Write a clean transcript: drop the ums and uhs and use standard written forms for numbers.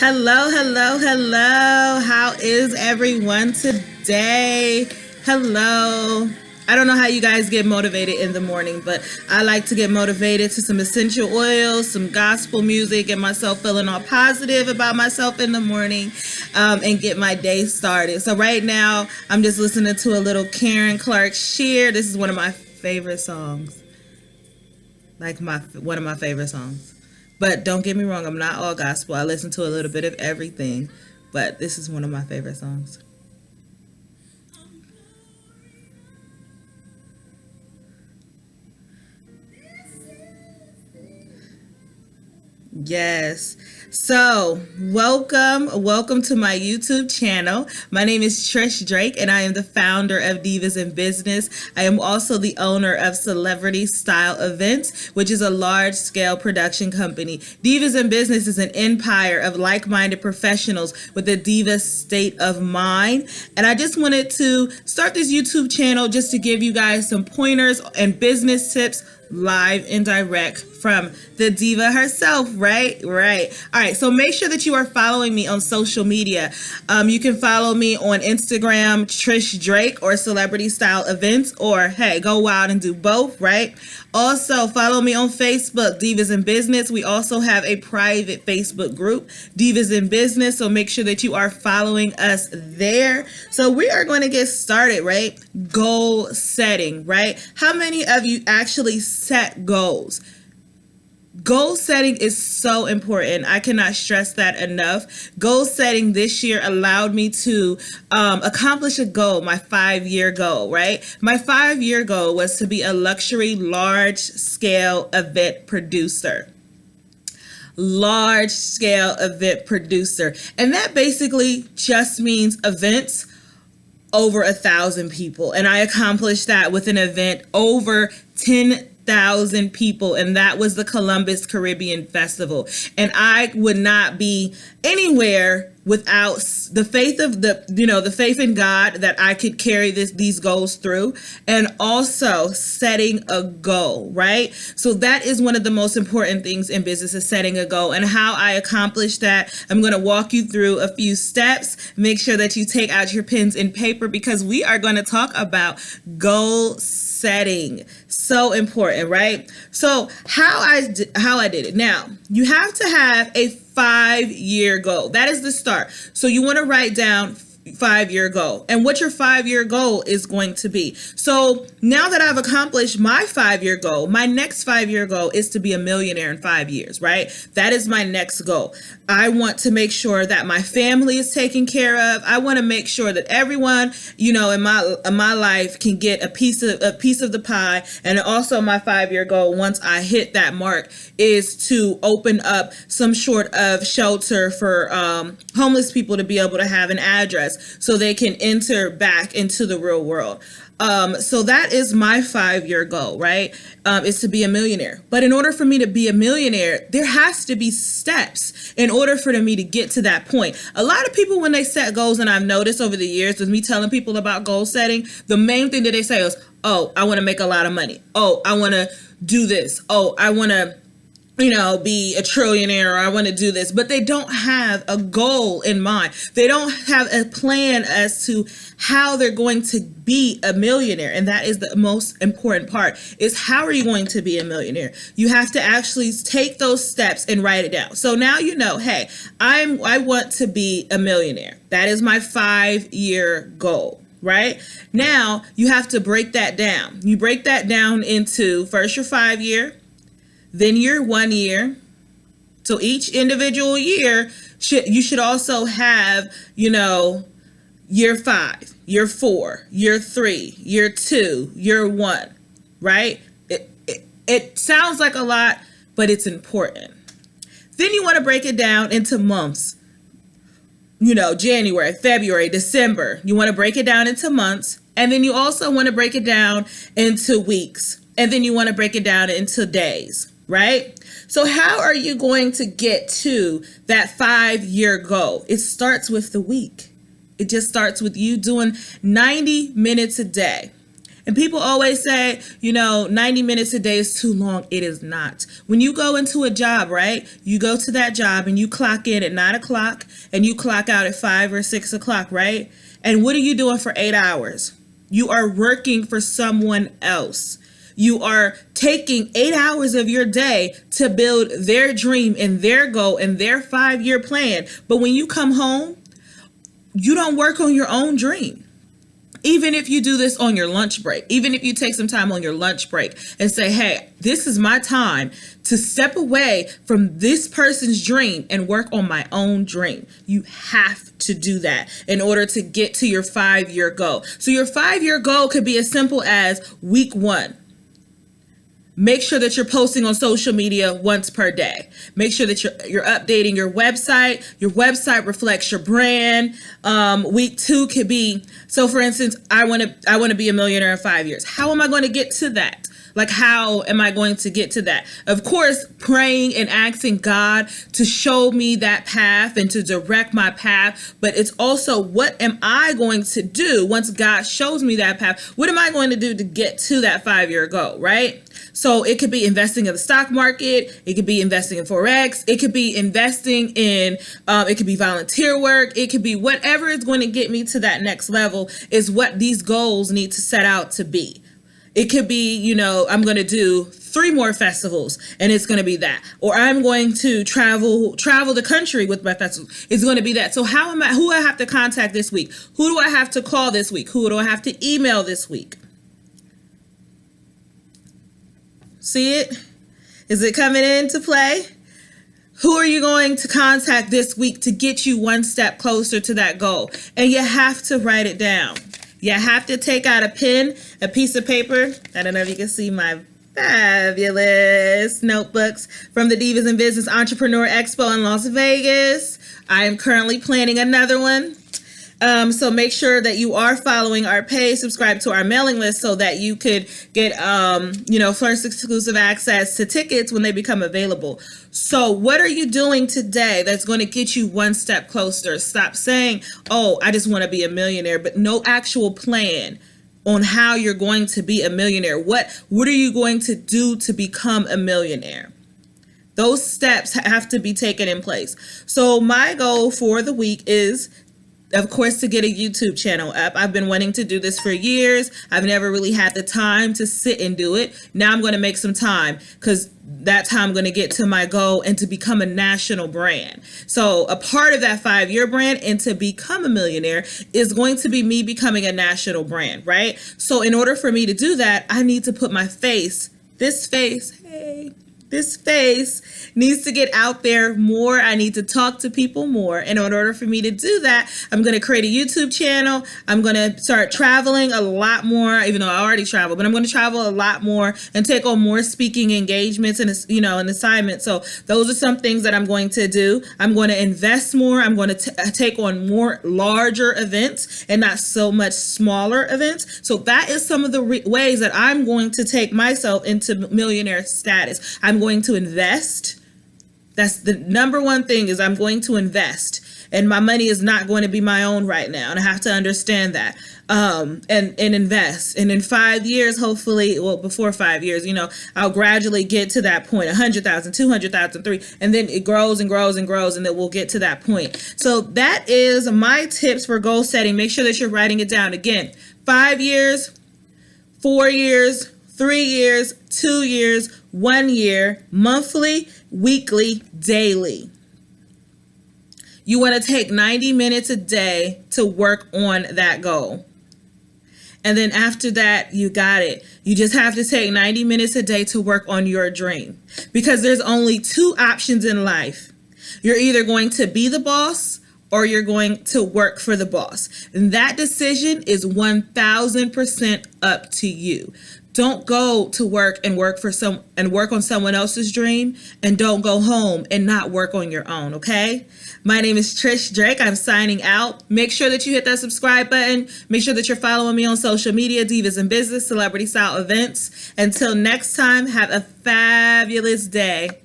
Hello, hello, hello. How is everyone today? Hello. I don't know how you guys get motivated in the morning, but I like to get motivated to some essential oils, some gospel music, get myself feeling all positive about myself in the morning, and get my day started. So right now, I'm just listening to a little Karen Clark Shear. This is one of my favorite songs. Like one of my favorite songs. But don't get me wrong, I'm not all gospel. I listen to a little bit of everything, but this is one of my favorite songs. Yes. So, welcome to my YouTube channel. My name is Trish Drake, and I am the founder of Divas in Business. I am also the owner of Celebrity Style Events, which is a large-scale production company. Divas in Business is an empire of like-minded professionals with a diva state of mind. And I just wanted to start this YouTube channel just to give you guys some pointers and business tips live and direct from the diva herself, right? All right, so make sure that you are following me on social media. You can follow me on Instagram, Trish Drake, or Celebrity Style Events, or hey, go wild and do both, right? Also, follow me on Facebook, Divas in Business. We also have a private Facebook group, Divas in Business, so make sure that you are following us there. So we are going to get started, right? Goal setting, right? How many of you actually set goals? Goal setting is so important. I cannot stress that enough. Goal setting this year allowed me to accomplish a goal, my 5-year goal, right? My 5-year goal was to be a luxury large scale event producer. Large scale event producer. And that basically just means events over 1,000 people. And I accomplished that with an event over 10,000 people, and that was the Columbus Caribbean Festival. And I would not be anywhere without the faith of the faith in God that I could carry these goals through, and also setting a goal, right? So that is one of the most important things in business, is setting a goal. And how I accomplish that, I'm going to walk you through a few steps. Make sure that you take out your pens and paper, because we are going to talk about goal setting. So important, right? So how I did it. Now, you have to have a 5-year goal. That is the start. So you want to write down 5-year goal and what your 5-year goal is going to be. So now that I've accomplished my 5-year goal, my next 5-year goal is to be a millionaire in 5 years, right? That is my next goal. I want to make sure that my family is taken care of. I want to make sure that everyone, in my life can get a piece of the pie. And also my 5-year goal, once I hit that mark, is to open up some sort of shelter for homeless people to be able to have an address so they can enter back into the real world. So that is my 5-year goal, right? Is to be a millionaire. But in order for me to be a millionaire, there has to be steps in order for me to get to that point. A lot of people, when they set goals, and I've noticed over the years with me telling people about goal setting, the main thing that they say is, oh, I want to make a lot of money. Oh, I want to do this. Oh, I want to be a trillionaire, or I want to do this, but they don't have a goal in mind. They don't have a plan as to how they're going to be a millionaire. And that is the most important part, is how are you going to be a millionaire? You have to actually take those steps and write it down. So now hey, I want to be a millionaire. That is my 5-year goal. Right? Now you have to break that down. You break that down into first your 5-year, then your 1 year. So each individual year, you should also have, year 5, year 4, year 3, year 2, year 1, right? It sounds like a lot, but it's important. Then you want to break it down into months. January, February, December. You want to break it down into months. And then you also want to break it down into weeks. And then you want to break it down into days. Right? So how are you going to get to that 5-year goal? It starts with the week. It just starts with you doing 90 minutes a day. And people always say, 90 minutes a day is too long. It is not. When you go into a job, right? You go to that job and you clock in at 9 o'clock and you clock out at 5 or 6 o'clock, right? And what are you doing for 8 hours? You are working for someone else. You are taking 8 hours of your day to build their dream and their goal and their 5-year plan. But when you come home, you don't work on your own dream. Even if you do this on your lunch break, even if you take some time on your lunch break and say, hey, this is my time to step away from this person's dream and work on my own dream. You have to do that in order to get to your 5-year goal. So your 5-year goal could be as simple as week 1. Make sure that you're posting on social media once per day. Make sure that you're updating your website. Your website reflects your brand. Week 2 could be, so for instance, I want to be a millionaire in 5 years. How am I going to get to that? Like, how am I going to get to that? Of course, praying and asking God to show me that path and to direct my path. But it's also, what am I going to do once God shows me that path? What am I going to do to get to that 5-year goal, right? So it could be investing in the stock market. It could be investing in Forex. It could be investing in, it could be volunteer work. It could be whatever is going to get me to that next level is what these goals need to set out to be. It could be, I'm going to do 3 more festivals and it's going to be that. Or I'm going to travel the country with my festivals. It's going to be that. So who do I have to contact this week? Who do I have to call this week? Who do I have to email this week? See it? Is it coming into play? Who are you going to contact this week to get you one step closer to that goal? And you have to write it down. You have to take out a pen, a piece of paper. I don't know if you can see my fabulous notebooks from the Divas in Business Entrepreneur Expo in Las Vegas. I am currently planning another one. So make sure that you are following our page, subscribe to our mailing list so that you could get, first exclusive access to tickets when they become available. So what are you doing today that's going to get you one step closer? Stop saying, oh, I just want to be a millionaire, but no actual plan on how you're going to be a millionaire. What are you going to do to become a millionaire? Those steps have to be taken in place. So my goal for the week is, of course, to get a YouTube channel up. I've been wanting to do this for years. I've never really had the time to sit and do it. Now I'm going to make some time because that's how I'm going to get to my goal and to become a national brand. So a part of that 5-year brand and to become a millionaire is going to be me becoming a national brand, right? So in order for me to do that, I need to put my face, this face needs to get out there more. I need to talk to people more. And in order for me to do that, I'm going to create a YouTube channel. I'm going to start traveling a lot more, even though I already travel, but I'm going to travel a lot more and take on more speaking engagements and, and assignments. So those are some things that I'm going to do. I'm going to invest more. I'm going to take on more larger events and not so much smaller events. So that is some of the ways that I'm going to take myself into millionaire status. I'm going to invest. That's the number one thing, is I'm going to invest, and my money is not going to be my own right now. And I have to understand that, and invest. And in 5 years, hopefully, well, before 5 years, I'll gradually get to that point, 100,000, 200,000, 3, and then it grows and grows and grows, and then we'll get to that point. So that is my tips for goal setting. Make sure that you're writing it down. Again, 5 years, 4 years, 3 years, 2 years, 1 year, monthly, weekly, daily. You want to take 90 minutes a day to work on that goal. And then after that, you got it. You just have to take 90 minutes a day to work on your dream, because there's only 2 options in life. You're either going to be the boss or you're going to work for the boss. And that decision is 1000% up to you. Don't go to work and work on someone else's dream, and don't go home and not work on your own, okay? My name is Trish Drake. I'm signing out. Make sure that you hit that subscribe button. Make sure that you're following me on social media, Divas in Business, Celebrity Style Events. Until next time, have a fabulous day.